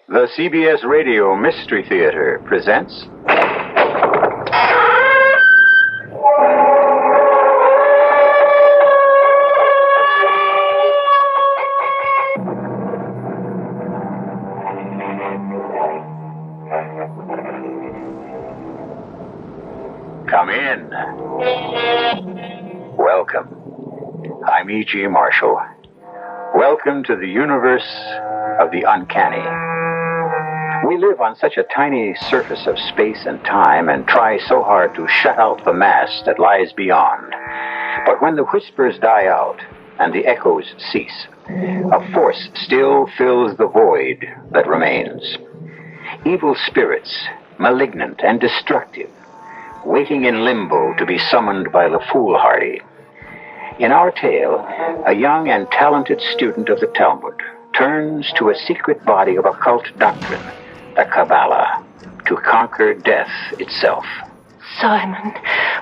The CBS Radio Mystery Theater presents... Come in. Welcome. I'm E.G. Marshall. Welcome to the universe of the uncanny. We live on such a tiny surface of space and time and try so hard to shut out the mass that lies beyond. But when the whispers die out and the echoes cease, a force still fills the void that remains. Evil spirits, malignant and destructive, waiting in limbo to be summoned by the foolhardy. In our tale, a young and talented student of the Talmud turns to a secret body of occult doctrine, the Kabbalah, to conquer death itself. Simon,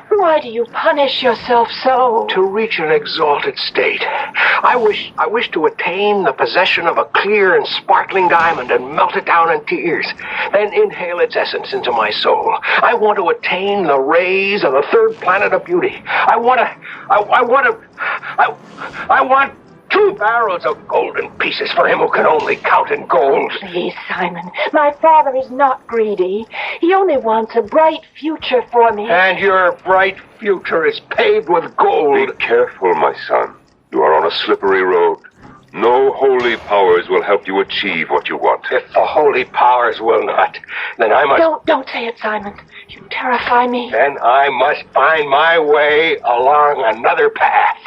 why do you punish yourself so? To reach an exalted state. I wish to attain the possession of a clear and sparkling diamond and melt it down in tears, then inhale its essence into my soul. I want to attain the rays of the third planet of beauty. I want 2 barrels of golden pieces for him who can only count in gold. Please, Simon, my father is not greedy. He only wants a bright future for me. And your bright future is paved with gold. Be careful, my son. You are on a slippery road. No holy powers will help you achieve what you want. If the holy powers will not, then I must... Don't say it, Simon. You terrify me. Then I must find my way along another path.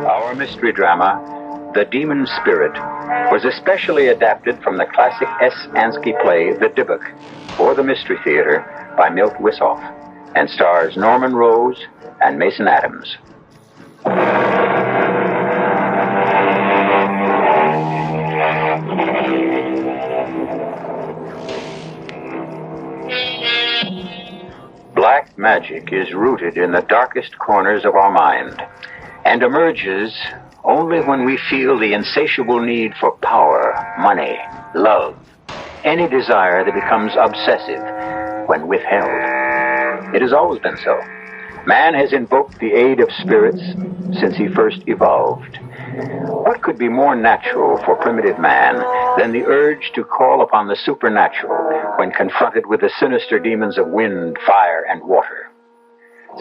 Our mystery drama, The Demon Spirit, was especially adapted from the classic S. Ansky play, The Dybbuk, for the Mystery Theater by Milt Wissoff, and stars Norman Rose and Mason Adams. Black magic is rooted in the darkest corners of our mind and emerges only when we feel the insatiable need for power, money, love, any desire that becomes obsessive when withheld. It has always been so. Man has invoked the aid of spirits since he first evolved. What could be more natural for primitive man than the urge to call upon the supernatural when confronted with the sinister demons of wind, fire, and water?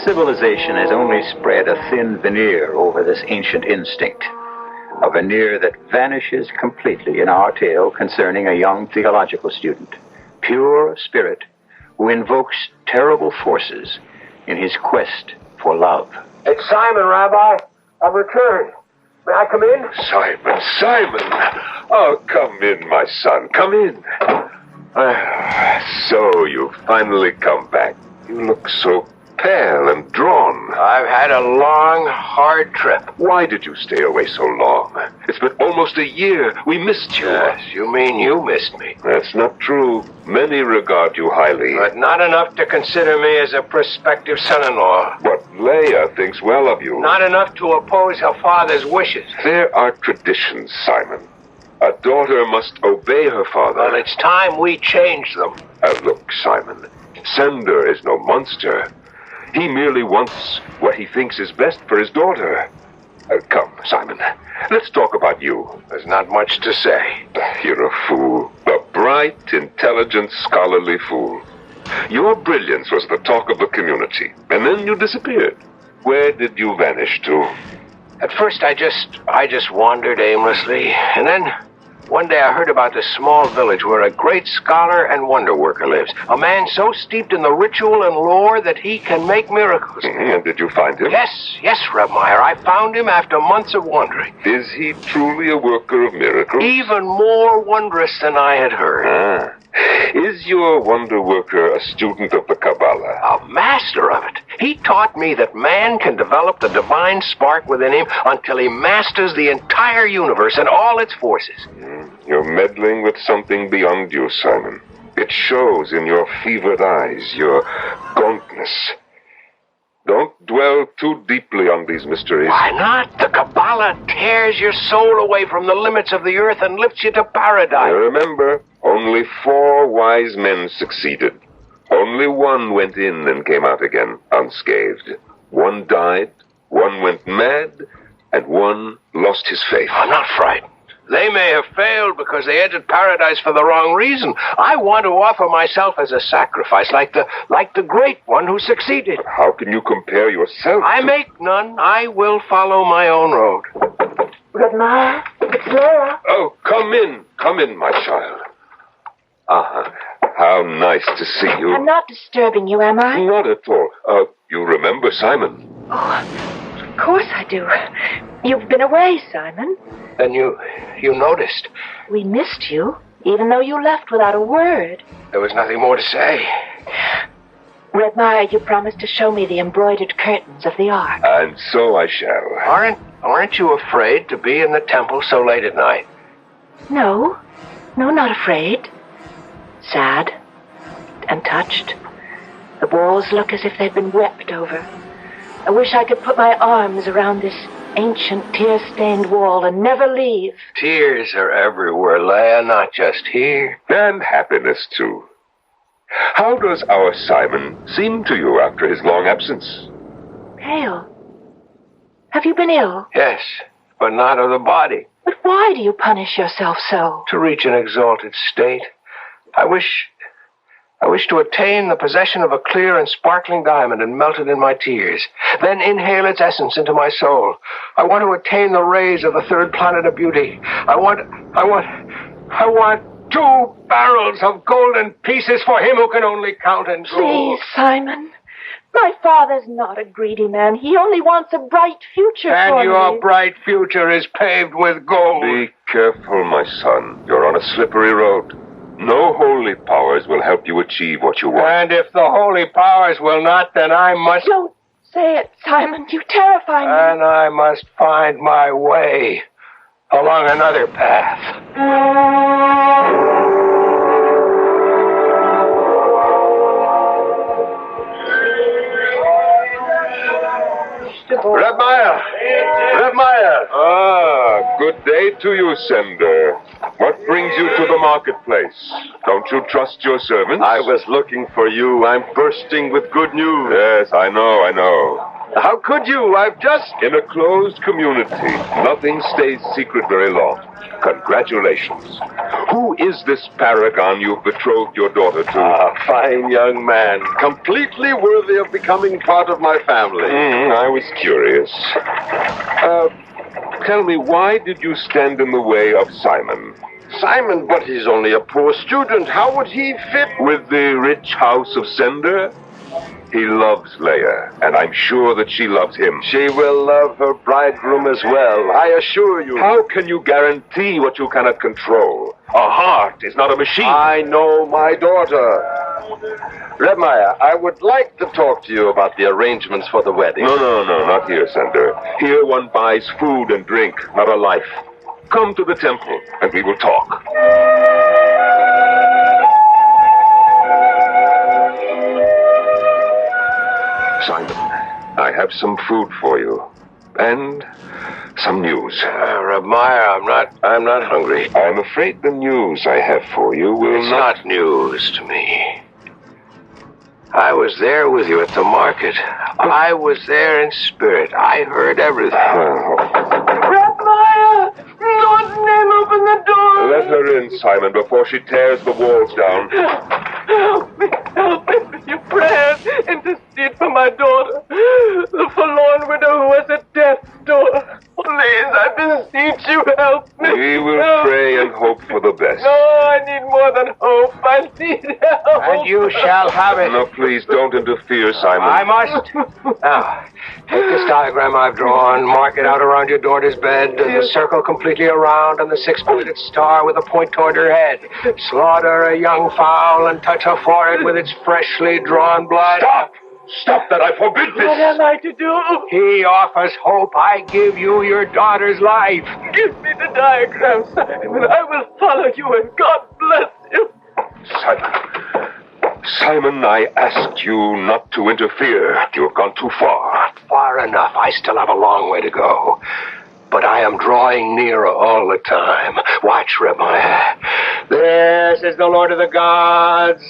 Civilization has only spread a thin veneer over this ancient instinct, a veneer that vanishes completely in our tale concerning a young theological student, pure spirit, who invokes terrible forces in his quest for love. It's Simon, Rabbi. I've returned. May I come in? Simon! Oh, come in, my son. Come in. So you've finally come back. You look so pale and drawn. I've had a long, hard trip. Why did you stay away so long? It's been almost a year. We missed you. Yes, you mean you missed me. That's not true. Many regard you highly. But not enough to consider me as a prospective son-in-law. But Leia thinks well of you. Not enough to oppose her father's wishes. There are traditions, Simon. A daughter must obey her father. Well, it's time we change them. Look, Simon, Sender is no monster. He merely wants what he thinks is best for his daughter. Come, Simon, let's talk about you. There's not much to say. You're a fool. A bright, intelligent, scholarly fool. Your brilliance was the talk of the community, and then you disappeared. Where did you vanish to? At first, I just wandered aimlessly, and then one day I heard about this small village where a great scholar and wonder worker lives. A man so steeped in the ritual and lore that he can make miracles. And did you find him? Yes, Reb Meyer. I found him after months of wandering. Is he truly a worker of miracles? Even more wondrous than I had heard. Is your wonder worker a student of the Kabbalah? A master of it. He taught me that man can develop the divine spark within him until he masters the entire universe and all its forces. You're meddling with something beyond you, Simon. It shows in your fevered eyes, your gauntness. Don't dwell too deeply on these mysteries. Why not? The Kabbalah tears your soul away from the limits of the earth and lifts you to paradise. Remember, only 4 wise men succeeded. Only 1 went in and came out again, unscathed. 1 died, 1 went mad, and 1 lost his faith. I'm not frightened. They may have failed because they entered paradise for the wrong reason. I want to offer myself as a sacrifice, like the great one who succeeded. But how can you compare yourself I make none. I will follow my own road. Good Ma, it's Leia. Oh, come in, my child. How nice to see you. I'm not disturbing you, am I? Not at all. You remember Simon? Oh, of course I do. You've been away, Simon. Then you noticed. We missed you, even though you left without a word. There was nothing more to say. Redmire, you promised to show me the embroidered curtains of the Ark. And so I shall. Aren't you afraid to be in the temple so late at night? No, not afraid. Sad and touched. The walls look as if they'd been wept over. I wish I could put my arms around this ancient tear-stained wall and never leave. Tears are everywhere, Leia, not just here. And happiness, too. How does our Simon seem to you after his long absence? Pale. Have you been ill? Yes, but not of the body. But why do you punish yourself so? To reach an exalted state, I wish to attain the possession of a clear and sparkling diamond and melt it in my tears, then inhale its essence into my soul. I want to attain the rays of the 3rd planet of beauty. I want 2 barrels of golden pieces for him who can only count in gold. Please, Simon. My father's not a greedy man. He only wants a bright future for me. And your bright future is paved with gold. Be careful, my son. You're on a slippery road. No holy powers will help you achieve what you want. And if the holy powers will not, then I must... Don't say it, Simon. You terrify me. And I must find my way along another path. Redmire! Good day to you, Sender. What brings you to the marketplace? Don't you trust your servants? I was looking for you. I'm bursting with good news. Yes, I know. How could you? I've just... In a closed community, nothing stays secret very long. Congratulations. Who is this paragon you've betrothed your daughter to? A fine young man, completely worthy of becoming part of my family. I was curious. Tell me, why did you stand in the way of Simon? Simon, but he's only a poor student. How would he fit? With the rich house of Sender? He loves Leia, and I'm sure that she loves him. She will love her bridegroom as well, I assure you. How can you guarantee what you cannot control? A heart is not a machine. I know my daughter. Redmire, I would like to talk to you about the arrangements for the wedding. No, not here, Sender. Here one buys food and drink, not a life. Come to the temple, and we will talk. Simon, I have some food for you. And some news. Redmire, I'm not hungry. I'm afraid the news I have for you will It's not news to me. I was there with you at the market. I was there in spirit. I heard everything. Redmire! Lord's name, open the door! Let her in, Simon, before she tears the walls down. Help me with your prayers. Intercede for my daughter, the forlorn widow who was at death's door. Please, I beseech you, help me. We will pray and hope for the best. No, I need more than hope. I need help. And you shall have it. No, please don't interfere, Simon. I must. Now, take this diagram I've drawn, mark it out around your daughter's bed, the circle completely around, and the 6-pointed star with a point toward her head. Slaughter a young fowl and touch her forehead with its freshly drawn blood. Stop that! I forbid this! What am I to do? He offers hope. I give you your daughter's life. Give me the diagram, Simon. I will follow you, and God bless you. Simon, Simon, I asked you not to interfere. You have gone too far. Not far enough. I still have a long way to go. But I am drawing nearer all the time. Watch, Rebmaya. This is the Lord of the gods,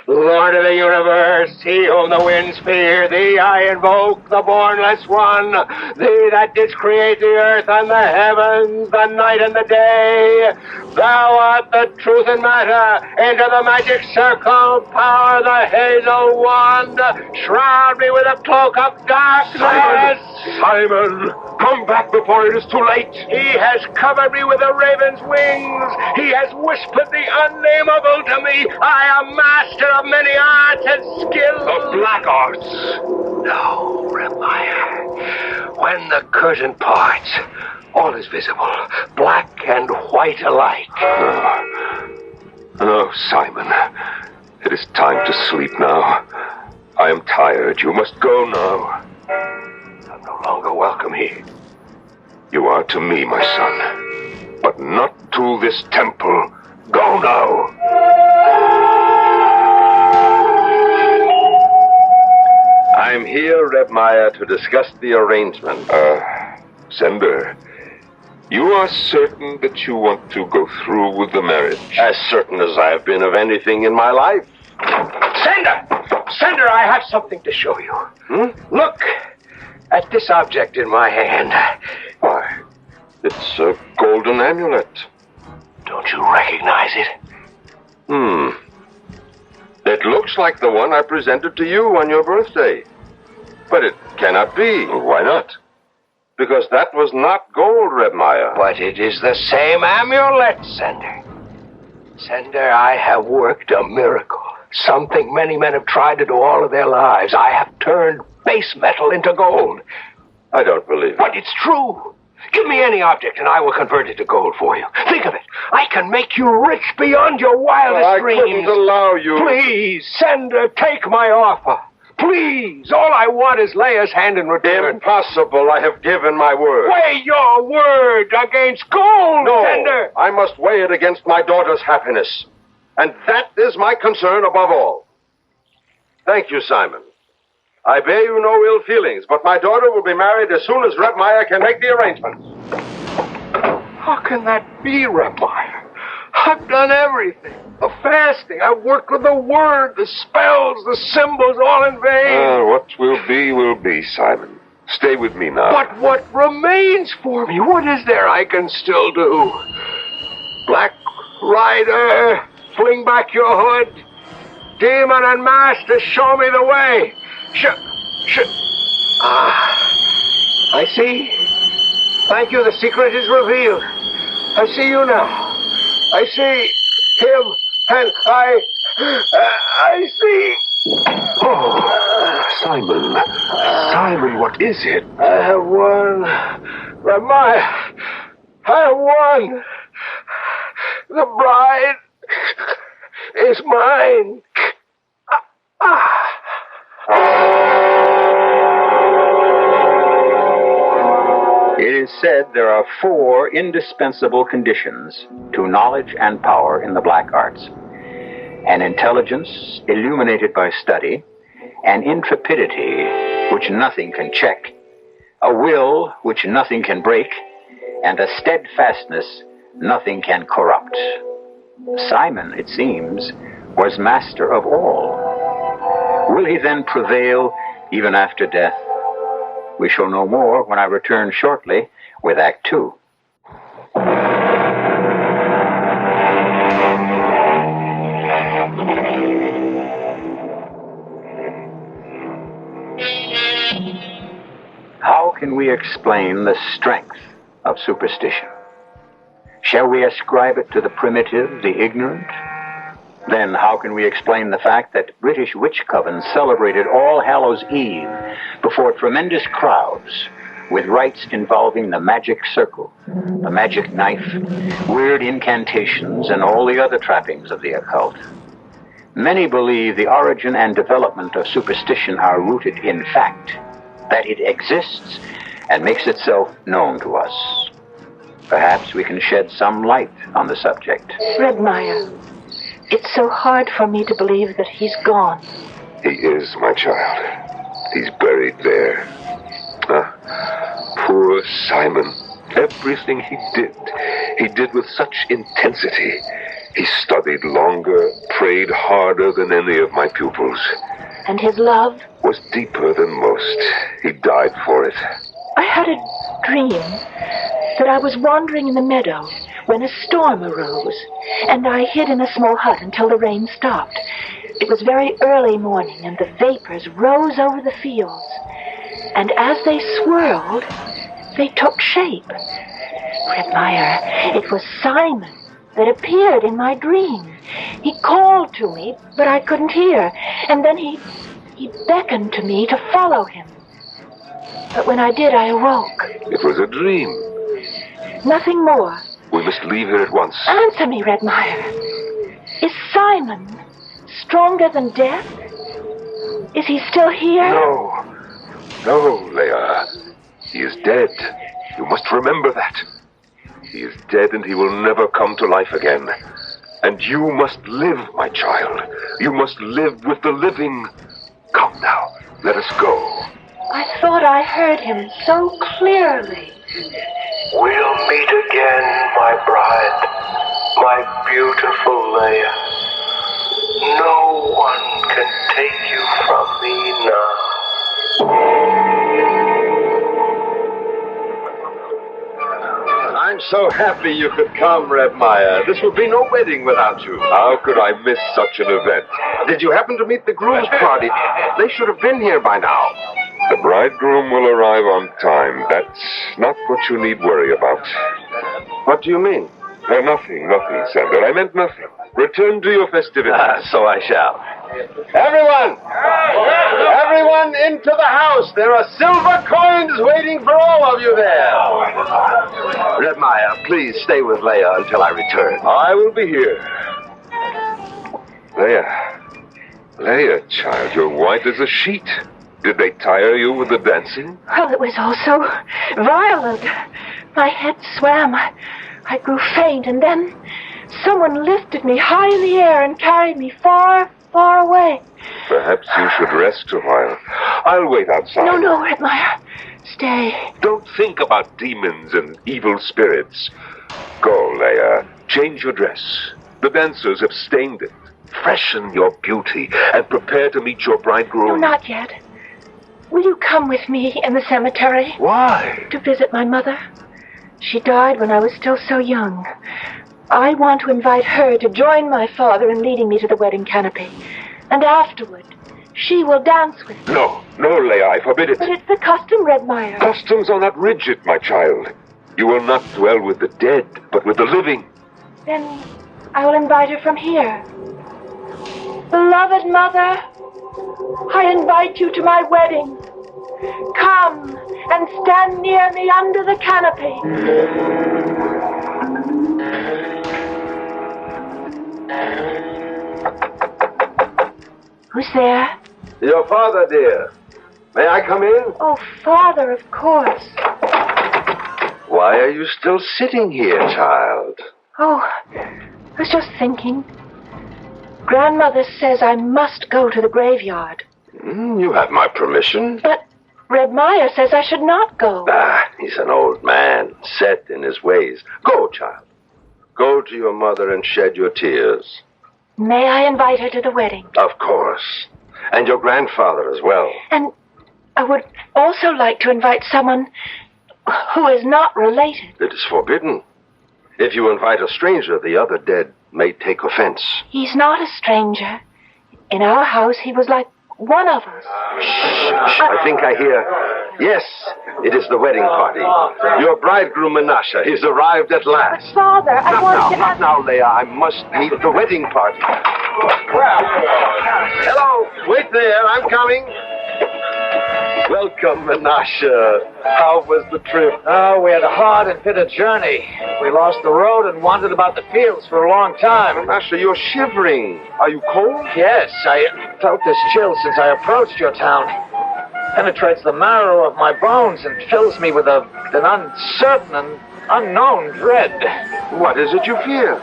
Lord of the universe, he whom the winds fear. Thee I invoke, the bornless one, thee that didst create the earth and the heavens, the night and the day. Thou art the truth and matter. Enter the magic circle, power the hazel wand. Shroud me with a cloak of darkness. Simon, come back before it is too late. He has covered me with a raven's wings. He has whispered the unnameable to me. I am master of many arts and skills. The black arts. No, Rebmaya. When the curtain parts, all is visible, black and white alike. No, Simon. It is time to sleep now. I am tired. You must go now. I'm no longer welcome here. You are to me, my son, but not to this temple. Go now. I'm here, Rebmaya, to discuss the arrangement. Sender, you are certain that you want to go through with the marriage? As certain as I have been of anything in my life. Sender! Sender, I have something to show you. Look at this object in my hand. Why, it's a golden amulet. Don't you recognize it? It looks like the one I presented to you on your birthday. But it cannot be. Why not? Because that was not gold, Rebmaya. But it is the same amulet, Sender. Sender, I have worked a miracle. Something many men have tried to do all of their lives. I have turned base metal into gold. I don't believe it. But it's true. Give me any object and I will convert it to gold for you. Think of it. I can make you rich beyond your wildest dreams. I couldn't allow you. Please, Sender, take my offer. Please. All I want is Leia's hand in return. Impossible. I have given my word. Weigh your word against gold, No, Sender. I must weigh it against my daughter's happiness. And that is my concern above all. Thank you, Simon. I bear you no ill feelings, but my daughter will be married as soon as Rebmaya can make the arrangements. How can that be, Rebmaya? I've done everything. The fasting, I've worked with the word, the spells, the symbols, all in vain. What will be, Simon. Stay with me now. But what remains for me? What is there I can still do? Black Rider, fling back your hood. Demon and Master, show me the way. I see. Thank you, the secret is revealed. I see you now. I see him, and I see... Oh, Simon, what is it? I have won. Rebmaya, I have won. The bride is mine. It is said there are 4 indispensable conditions to knowledge and power in the black arts: an intelligence illuminated by study, an intrepidity which nothing can check, a will which nothing can break, and a steadfastness nothing can corrupt. Simon, it seems, was master of all. Will he then prevail even after death? We shall know more when I return shortly with Act 2. How can we explain the strength of superstition? Shall we ascribe it to the primitive, the ignorant? Then how can we explain the fact that British witch covens celebrated All Hallows Eve before tremendous crowds with rites involving the magic circle, the magic knife, weird incantations, and all the other trappings of the occult? Many believe the origin and development of superstition are rooted in fact, that it exists and makes itself known to us. Perhaps we can shed some light on the subject. Rebmaya, It's so hard for me to believe that he's gone. He is, my child. He's buried there. Poor Simon. Everything he did with such intensity. He studied longer, prayed harder than any of my pupils. And his love? Was deeper than most. He died for it. I had a dream that I was wandering in the meadow when a storm arose, and I hid in a small hut until the rain stopped. It was very early morning, and the vapors rose over the fields. And as they swirled, they took shape. Redmeyer, it was Simon that appeared in my dream. He called to me, but I couldn't hear. And then he beckoned to me to follow him. But when I did, I awoke. It was a dream. Nothing more. We must leave here at once. Answer me, Redmeyer. Is Simon stronger than death? Is he still here? No, Leia. He is dead. You must remember that. He is dead and he will never come to life again. And you must live, my child. You must live with the living. Come now, let us go. I thought I heard him so clearly. We'll meet again, my bride, my beautiful Leia. No one can take you from me now. I'm so happy you could come, Redmeyer. This would be no wedding without you. How could I miss such an event? Did you happen to meet the groom's party? They should have been here by now. The bridegroom will arrive on time. That's not what you need worry about. What do you mean? Nothing, Sander. I meant nothing. Return to your festivities. So I shall. Everyone into the house. There are silver coins waiting for all of you there. Redmeyer, please stay with Leia until I return. I will be here. Leia, child, you're white as a sheet. Did they tire you with the dancing? Well, it was all so violent. My head swam. I grew faint, and then someone lifted me high in the air and carried me far, far away. Perhaps you should rest a while. I'll wait outside. No, Redmeyer. Stay. Don't think about demons and evil spirits. Go, Leia. Change your dress. The dancers have stained it. Freshen your beauty and prepare to meet your bridegroom. No, not yet. Will you come with me in the cemetery? Why? To visit my mother. She died when I was still so young. I want to invite her to join my father in leading me to the wedding canopy. And afterward, she will dance with me. No, Leia, I forbid it. But it's the custom, Redmeyer. Customs are not rigid, my child. You will not dwell with the dead, but with the living. Then I will invite her from here. Beloved mother, I invite you to my wedding. Come and stand near me under the canopy. Who's there? Your father, dear. May I come in? Oh, Father, of course. Why are you still sitting here, child? Oh, I was just thinking. Grandmother says I must go to the graveyard. You have my permission. But Redmeyer says I should not go. He's an old man, set in his ways. Go, child. Go to your mother and shed your tears. May I invite her to the wedding? Of course. And your grandfather as well. And I would also like to invite someone who is not related. It is forbidden. If you invite a stranger, the other dead may take offense. He's not a stranger. In our house, he was like one of us. Shh, I think I hear. Yes, it is the wedding party. Your bridegroom, Menashe, he's arrived at last. But Father, I want to... Not now, Leia. I must meet the wedding party. Hello, wait there. I'm coming. Welcome, Menashe. How was the trip? Oh, we had a hard and bitter journey. We lost the road and wandered about the fields for a long time. Menashe, you're shivering. Are you cold? Yes, I felt this chill since I approached your town. Penetrates the marrow of my bones and fills me with an uncertain and unknown dread. What is it you fear?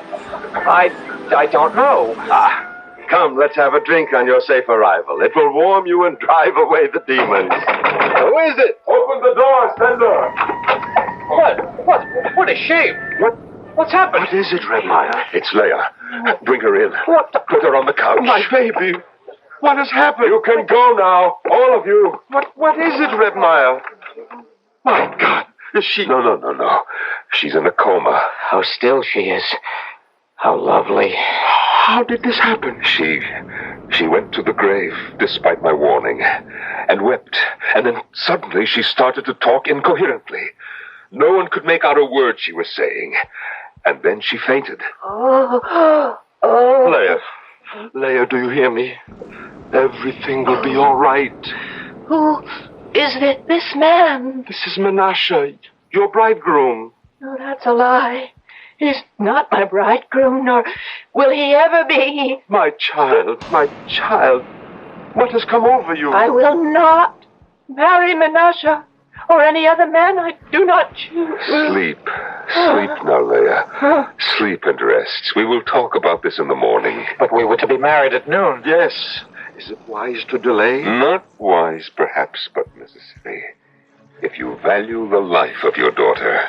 I I don't know. Come, let's have a drink on your safe arrival. It will warm you and drive away the demons. Who is it? Open the door, Sender. What is she? What's happened? What is it, Redmire? It's Leia. Bring her in. What the... Put her on the couch. My baby. What has happened? You can go now, all of you. What is it, Redmire? My God. Is she... No. She's in a coma. How still she is. How lovely. How did this happen? She went to the grave, despite my warning, and wept. And then suddenly she started to talk incoherently. No one could make out a word she was saying. And then she fainted. Oh. Leia, do you hear me? Everything will be all right. Who is this man? This is Menashe, your bridegroom. No, that's a lie. He's not my bridegroom, nor will he ever be. My child. What has come over you? I will not marry Menashe or any other man I do not choose. Sleep now, Leia. Sleep and rest. We will talk about this in the morning. But we were to be married at noon. Yes. Is it wise to delay? Not wise, perhaps, but necessary. If you value the life of your daughter.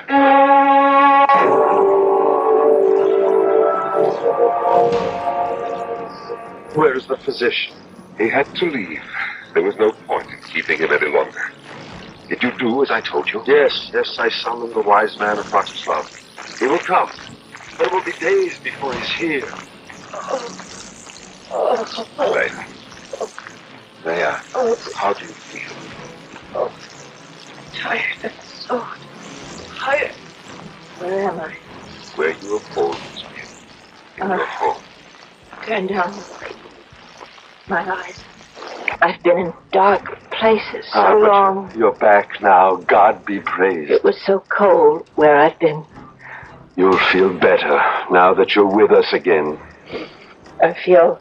Where is the physician? He had to leave. There was no point in keeping him any longer. Did you do as I told you? Yes, I summoned the wise man of Vratislav. He will come. There will be days before he's here. Leia, how do you feel? Tired. I'm so tired. Where am I? Where you have always been. In your home. Turn down the light. My eyes. I've been in dark places so long. You're back now. God be praised. It was so cold where I've been. You'll feel better now that you're with us again. I feel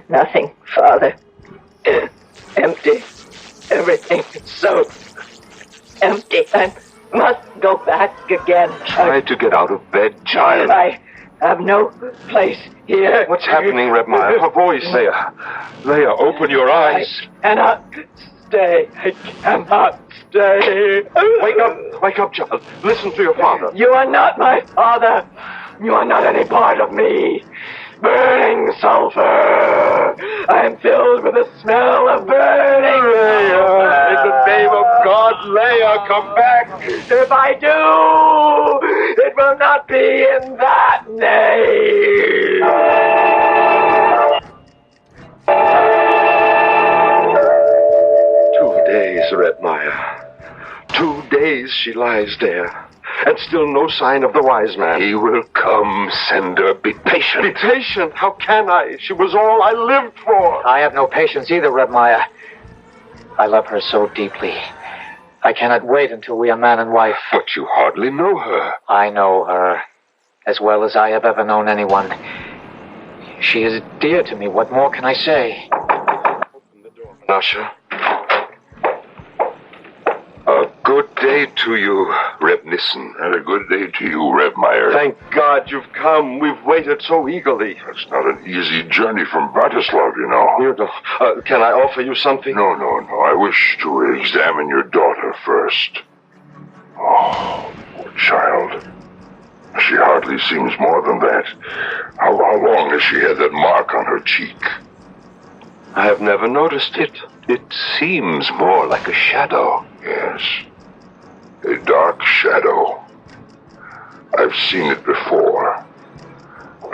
nothing, Father. Empty. Everything is so empty. I must go back again. Try to get out of bed, child. I have no place here. What's happening, Redmire? Her voice. Leia, open your eyes. I cannot stay. I cannot stay. Wake up, child. Listen to your father. You are not my father. You are not any part of me. Burning sulfur. I am filled with the smell of burning Leia, in the name of God, Leia, come back. If I do, it will not be in that name. 2 days, Redmire. 2 days she lies there. And still no sign of the wise man. He will come, Sender. Be patient. Be patient? How can I? She was all I lived for. I have no patience either, Redmire. I love her so deeply. I cannot wait until we are man and wife. But you hardly know her. I know her as well as I have ever known anyone. She is dear to me. What more can I say? Open the door, Menashe. A good day to you, Reb Nissen. And a good day to you, Redmire. Thank God you've come. We've waited so eagerly. It's not an easy journey from Bratislav, you know. Can I offer you something? No. I wish to examine your daughter first. Oh, poor child. She hardly seems more than that. How long has she had that mark on her cheek? I have never noticed it. It seems more like a shadow. Yes. A dark shadow. I've seen it before.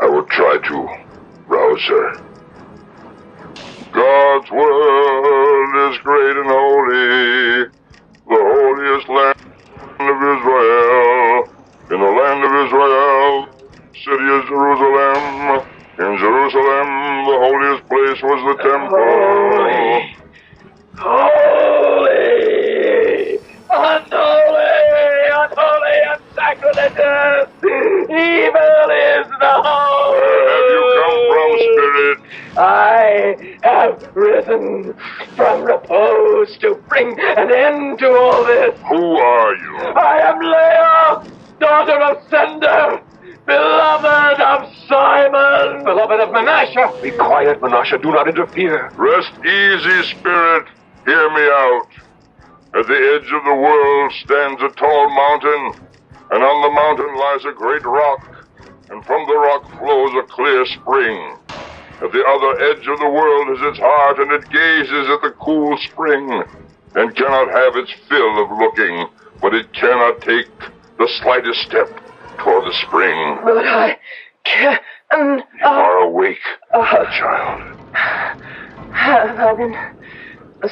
I will try to rouse her. God's word is great and holy, the holiest land of Israel. In the land of Israel, city of Jerusalem. In Jerusalem, the holiest place was the temple. Unholy, and sacrilegious. Evil is the whole. Where have you come from, Spirit? I have risen from repose to bring an end to all this. Who are you? I am Leia, daughter of Sender. Beloved of Simon! Beloved of Menashe! Be quiet, Menashe. Do not interfere. Rest easy, spirit. Hear me out. At the edge of the world stands a tall mountain, and on the mountain lies a great rock, and from the rock flows a clear spring. At the other edge of the world is its heart, and it gazes at the cool spring, and cannot have its fill of looking, but it cannot take the slightest step toward the spring. But I can't... You are awake, my child. Have I been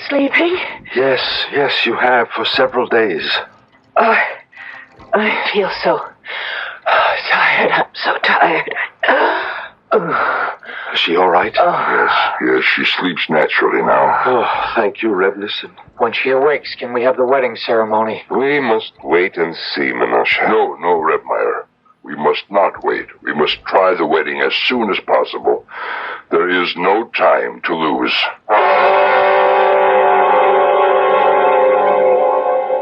sleeping? Yes, you have for several days. I feel so tired. I'm so tired. Is she all right? Yes, she sleeps naturally now. Oh, thank you, Reb Nissen. When she awakes, can we have the wedding ceremony? We must wait and see, Menashe. No, Rebmeyer. We must not wait. We must try the wedding as soon as possible. There is no time to lose.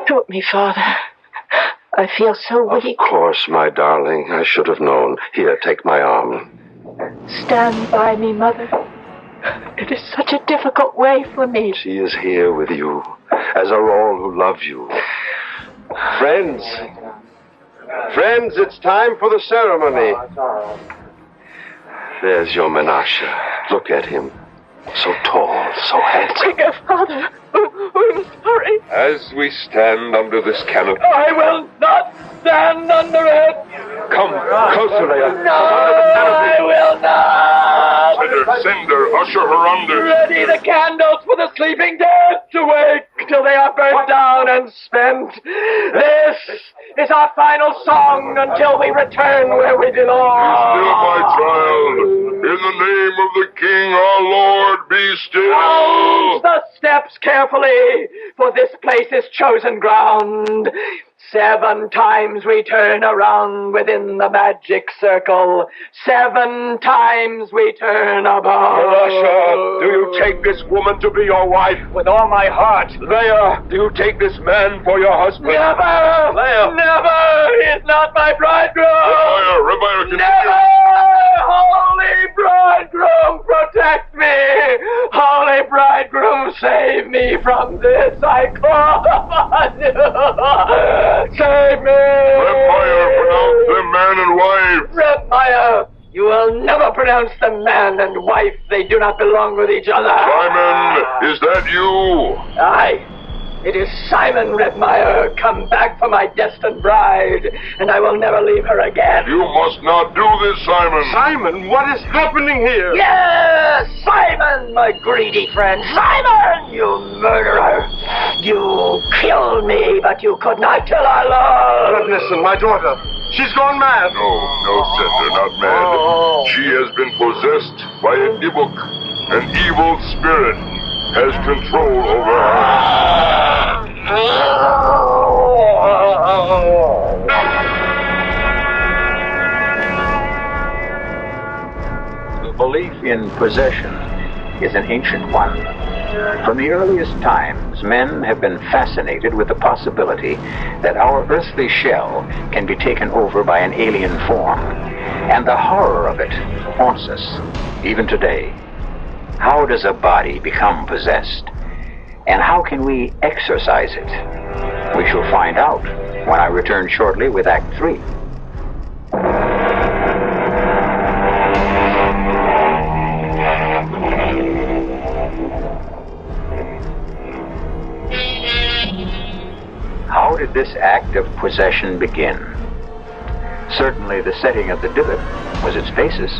Help me, Father. I feel so weak. Of course, my darling. I should have known. Here, take my arm. Stand by me, Mother. It is such a difficult way for me. She is here with you, as are all who love you. Friends, it's time for the ceremony. There's your Menashe. Look at him. So tall, so handsome. Quicker, Father. We must hurry. As we stand under this canopy... I will not stand under it! Come, closer, Leia. No, I will not! Send her, usher her under. Ready the candles for the sleeping dead to wake till they are burnt down and spent. This is our final song until we return where we belong. Be still, my child. In the name of the King, our Lord, be still. Round the steps carefully, for this place is chosen ground. 7 times we turn around within the magic circle. 7 times we turn about. Menashe, do you take this woman to be your wife? With all my heart. Leia, do you take this man for your husband? Never! Leia. Never! He's not my bridegroom! Rebmeyer, continue. Never! Holy bridegroom, protect me! Holy bridegroom, save me from this! I call upon you! Save me! Rebmeyer, pronounce them man and wife. Rebmeyer, you will never pronounce them man and wife. They do not belong with each other. Simon, is that you? Aye. It is Simon Rebmeyer, come back for my destined bride, and I will never leave her again. You must not do this, Simon. Simon, what is happening here? Yes, Simon, my greedy friend. Simon, you murderer. You killed me, but you could not kill our Lord. Reb Nissen, my daughter. She's gone mad. No, Sender, not mad. She has been possessed by a Dybbuk, an evil spirit. Has control over her. The belief in possession is an ancient one. From the earliest times, men have been fascinated with the possibility that our earthly shell can be taken over by an alien form, and the horror of it haunts us, even today. How does a body become possessed? And how can we exorcise it? We shall find out when I return shortly with Act 3. How did this act of possession begin? Certainly the setting of the Dybbuk was its basis.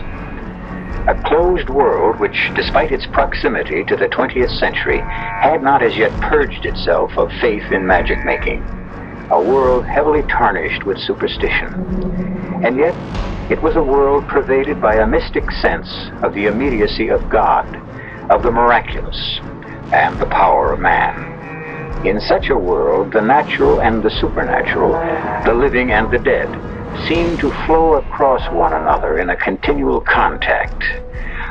A closed world which, despite its proximity to the 20th century, had not as yet purged itself of faith in magic-making. A world heavily tarnished with superstition. And yet, it was a world pervaded by a mystic sense of the immediacy of God, of the miraculous, and the power of man. In such a world, the natural and the supernatural, the living and the dead, seem to flow across one another in a continual contact.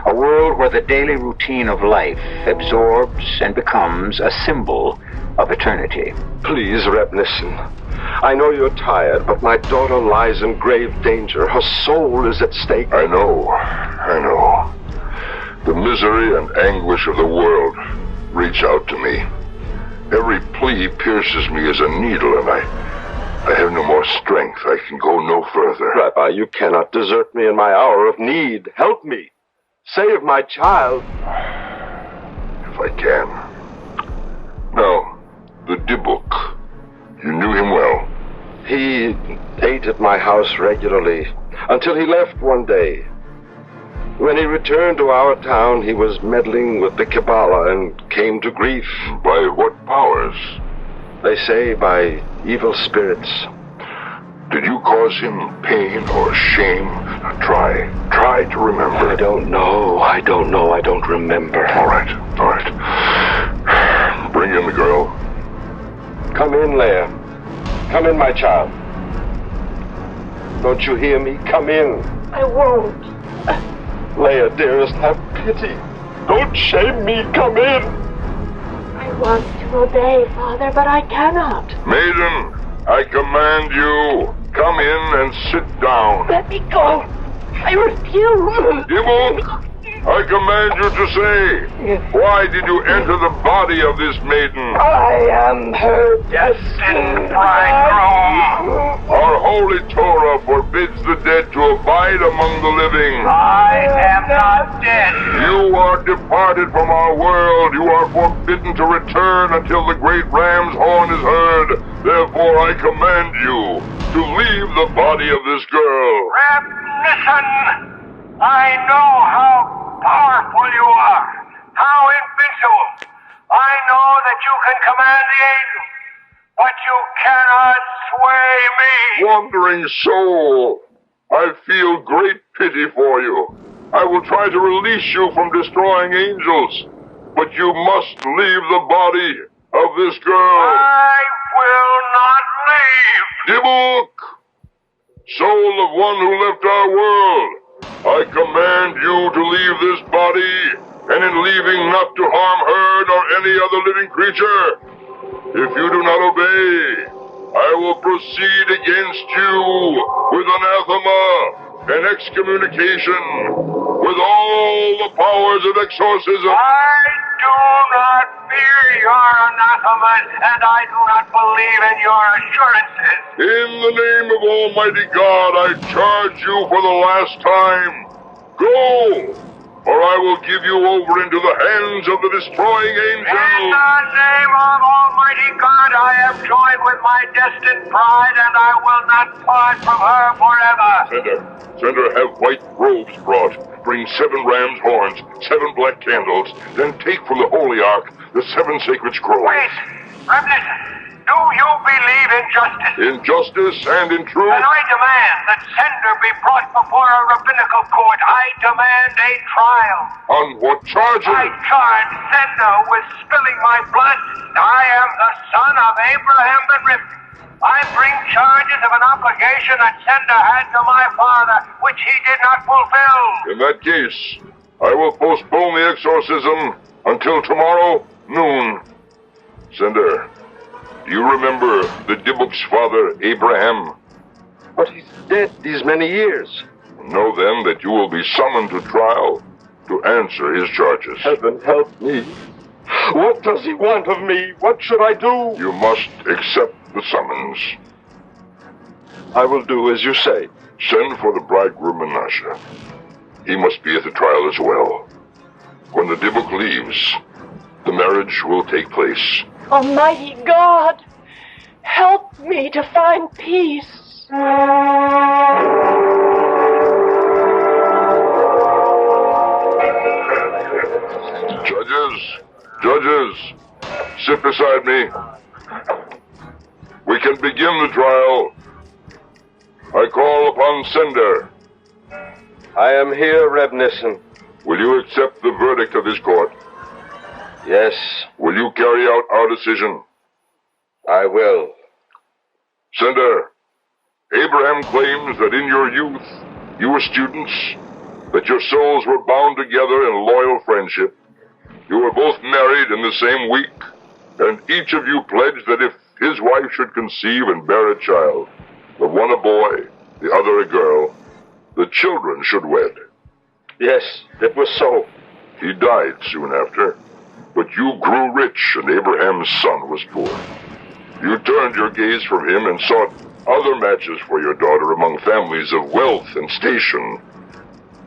A world where the daily routine of life absorbs and becomes a symbol of eternity. Please, Reb Nissen. I know you're tired, but my daughter lies in grave danger. Her soul is at stake. I know. The misery and anguish of the world reach out to me. Every plea pierces me as a needle, and I have no more strength. I can go no further. Rabbi, you cannot desert me in my hour of need. Help me. Save my child. If I can. Now, the Dybbuk. You knew him well. He ate at my house regularly, until he left one day. When he returned to our town, he was meddling with the Kabbalah and came to grief. By what powers? They say by evil spirits. Did you cause him pain or shame? Try to remember. I don't know. I don't remember. All right. Bring in the girl. Come in, Leia. Come in, my child. Don't you hear me? Come in. I won't. Leia, dearest, have pity. Don't shame me. Come in. I want to obey, Father, but I cannot. Maiden, I command you, come in and sit down. Let me go. I refuse. Dybbuk, I command you to say, why did you enter the body of this maiden? I am her destined bridegroom. Our holy Torah forbids the dead to abide among the living. I am not dead. You are departed from our world. You are forbidden to return until the great ram's horn is heard. Therefore I command you to leave the body of this girl. Listen, I know how powerful you are, how invincible. I know that you can command the angels, but you cannot sway me. Wandering soul, I feel great pity for you. I will try to release you from destroying angels, but you must leave the body of this girl. I will not leave. Dybbuk, soul of one who left our world, I command you to leave this body, and in leaving not to harm her nor any other living creature. If you do not obey, I will proceed against you with anathema and excommunication, with all the powers of exorcism. I do not fear your anathemas, and I do not believe in your assurances. In the name of Almighty God, I charge you for the last time. Go, or I will give you over into the hands of the destroying angel. In the name of Almighty God, I have joined with my destined bride, and I will not part from her forever. Sender, have white robes brought. Bring 7 ram's horns, 7 black candles, then take from the holy ark the 7 sacred scrolls. Wait, Reverend, do you believe in justice? In justice and in truth. Then I demand that Sender be brought before a rabbinical court. I demand a trial. On what charges? I charge Sender with spilling my blood. I am the son of Abraham ben Rivka. I bring charges of an obligation that Sender had to my father, which he did not fulfill. In that case, I will postpone the exorcism until tomorrow noon. Sender, do you remember the Dybbuk's father, Abraham? But he's dead these many years. Know then that you will be summoned to trial to answer his charges. Heaven help me. What does he want of me? What should I do? You must accept the summons. I will do as you say. Send for the bridegroom Menashe. He must be at the trial as well. When the Dybbuk leaves, the marriage will take place. Almighty God, help me to find peace. Judges, sit beside me. We can begin the trial. I call upon Sender. I am here, Reb Nissen. Will you accept the verdict of this court? Yes. Will you carry out our decision? I will. Sender, Abraham claims that in your youth, you were students, that your souls were bound together in loyal friendship. You were both married in the same week, and each of you pledged that if his wife should conceive and bear a child, the one a boy, the other a girl, the children should wed. Yes, it was so. He died soon after, but you grew rich and Abraham's son was poor. You turned your gaze from him and sought other matches for your daughter among families of wealth and station.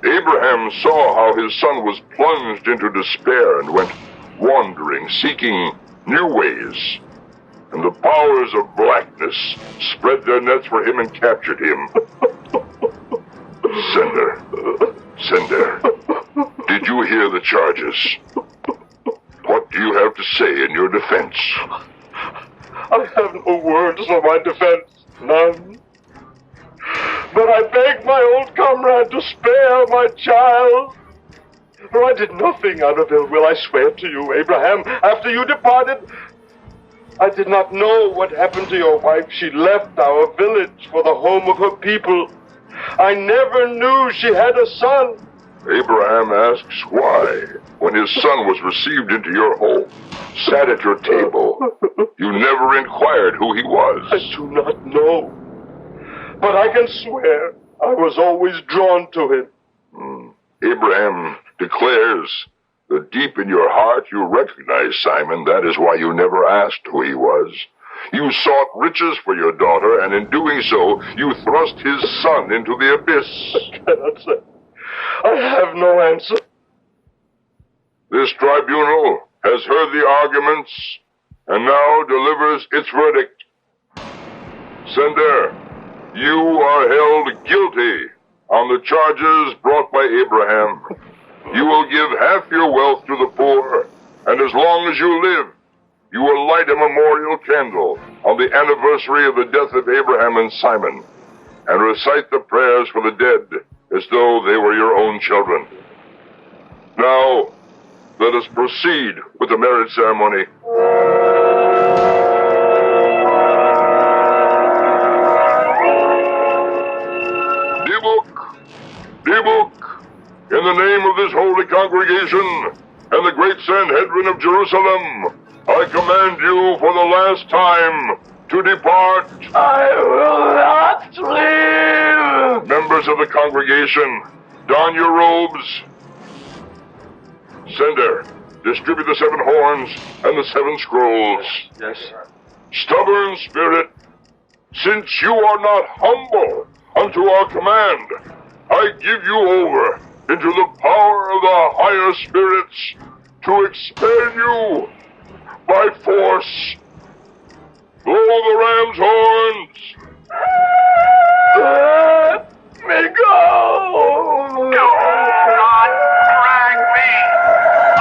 Abraham saw how his son was plunged into despair and went wandering, seeking new ways. And the powers of blackness spread their nets for him and captured him. Sender, did you hear the charges? What do you have to say in your defense? I have no words for my defense. None. But I beg my old comrade to spare my child. For I did nothing out of ill will, I swear to you, Abraham. After you departed, I did not know what happened to your wife. She left our village for the home of her people. I never knew she had a son. Abraham asks why, when his son was received into your home, sat at your table, you never inquired who he was. I do not know. But I can swear I was always drawn to him. Abraham declares that deep in your heart you recognize Simon. That is why you never asked who he was. You sought riches for your daughter, and in doing so, you thrust his son into the abyss. I cannot say. I have no answer. This tribunal has heard the arguments and now delivers its verdict. Sender, you are held guilty on the charges brought by Abraham. You will give half your wealth to the poor, and as long as you live, you will light a memorial candle on the anniversary of the death of Abraham and Simon, and recite the prayers for the dead as though they were your own children. Now, let us proceed with the marriage ceremony. Dybbuk, in the name of this holy congregation and the great Sanhedrin of Jerusalem, I command you for the last time to depart. I will not live. Members of the congregation, don your robes. Sender, distribute the 7 horns and the 7 scrolls. Yes. Stubborn spirit, since you are not humble unto our command, I give you over into the power of the higher spirits to expel you by force. Blow the ram's horns. Let me go. Do not drag me.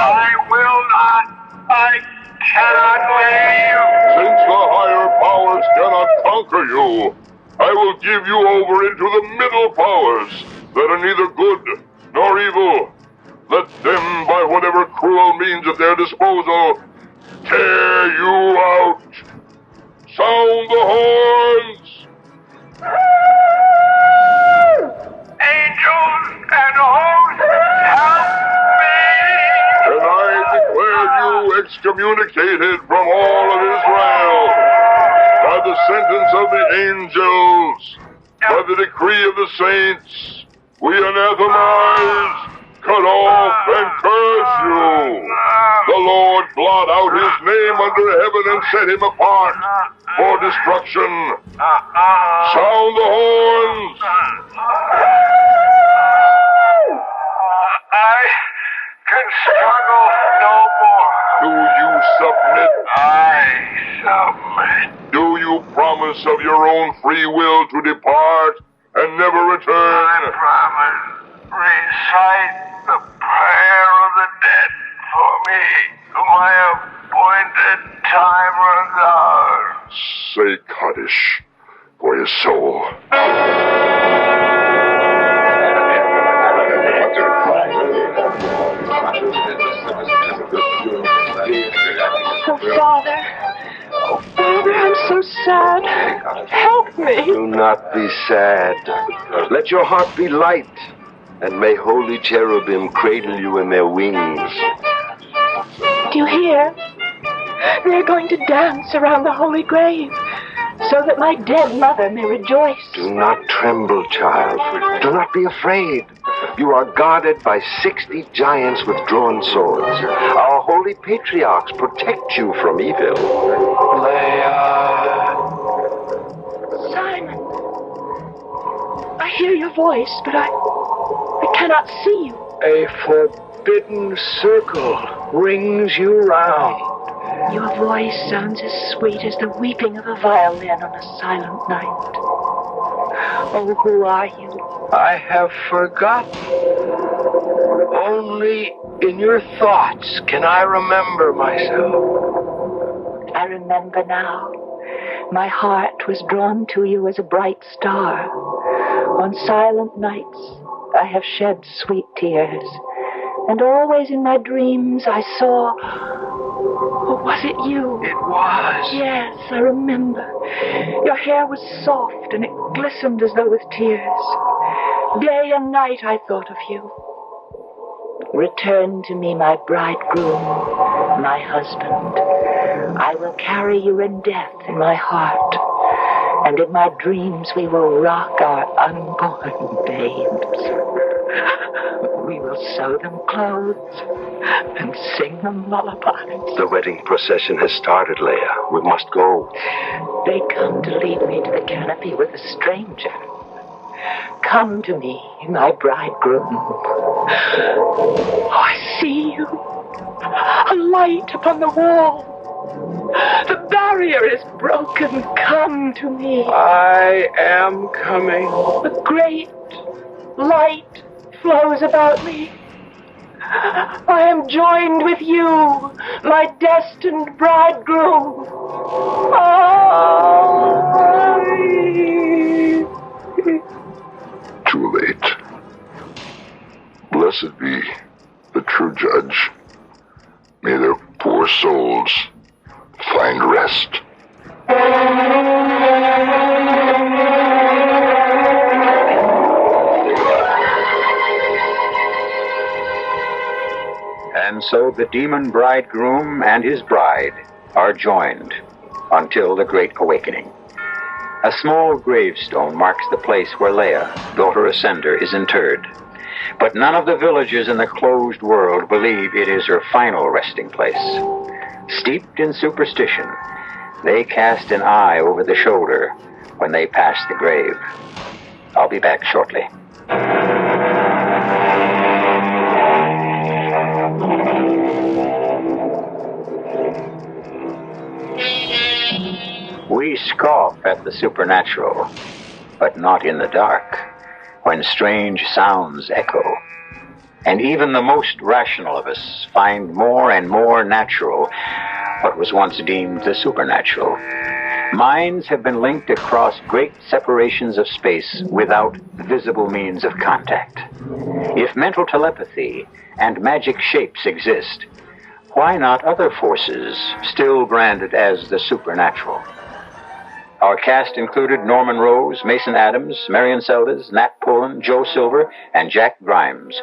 I will not. I cannot leave. Since the higher powers cannot conquer you, I will give you over into the middle powers that are neither good nor evil. Let them, by whatever cruel means at their disposal, tear you out. Sound the horns! Angels and hosts, help me! And I declare you excommunicated from all of Israel by the sentence of the angels, by the decree of the saints. We anathemize, cut off, and curse you. The Lord blot out his name under heaven and set him apart for destruction. Sound the horns. I can struggle no more. Do you submit? I submit. Do you promise of your own free will to depart and never return? I promise. Recite the prayer of the dead for me, to my appointed time runs out. Say Kaddish for your soul. Oh, Father, I'm so sad. Help me. Do not be sad. Let your heart be light, and may holy cherubim cradle you in their wings. Do you hear? They're going to dance around the holy grave so that my dead mother may rejoice. Do not tremble, child. Do not be afraid. You are guarded by 60 giants with drawn swords. Our holy patriarchs protect you from evil. Leia. Simon. I hear your voice, but I cannot see you. A forbidden circle rings you round. Your voice sounds as sweet as the weeping of a violin on a silent night. Oh, who are you? I have forgotten. Only in your thoughts can I remember myself. I remember now. My heart was drawn to you as a bright star. On silent nights, I have shed sweet tears. And always in my dreams I saw... Oh, was it you? It was. Yes, I remember. Your hair was soft and it glistened as though with tears. Day and night I thought of you. Return to me, my bridegroom, my husband. I will carry you in death in my heart. And in my dreams we will rock our unborn babes. We will sew them clothes and sing them lullabies. The wedding procession has started, Leia. We must go. They come to lead me to the canopy with a stranger. Come to me, my bridegroom. Oh, I see you. A light upon the wall. The barrier is broken. Come to me. I am coming. The great light flows about me. I am joined with you, my destined bridegroom. Too late. Blessed be the true judge. May their poor souls find rest. And so the demon bridegroom and his bride are joined until the Great Awakening. A small gravestone marks the place where Leia, daughter of Sender, is interred. But none of the villagers in the closed world believe it is her final resting place. Steeped in superstition, they cast an eye over the shoulder when they pass the grave. I'll be back shortly. We scoff at the supernatural, but not in the dark, when strange sounds echo. And even the most rational of us find more and more natural what was once deemed the supernatural. Minds have been linked across great separations of space without visible means of contact. If mental telepathy and magic shapes exist, why not other forces still branded as the supernatural? Our cast included Norman Rose, Mason Adams, Marion Seldes, Nat Pullen, Joe Silver, and Jack Grimes.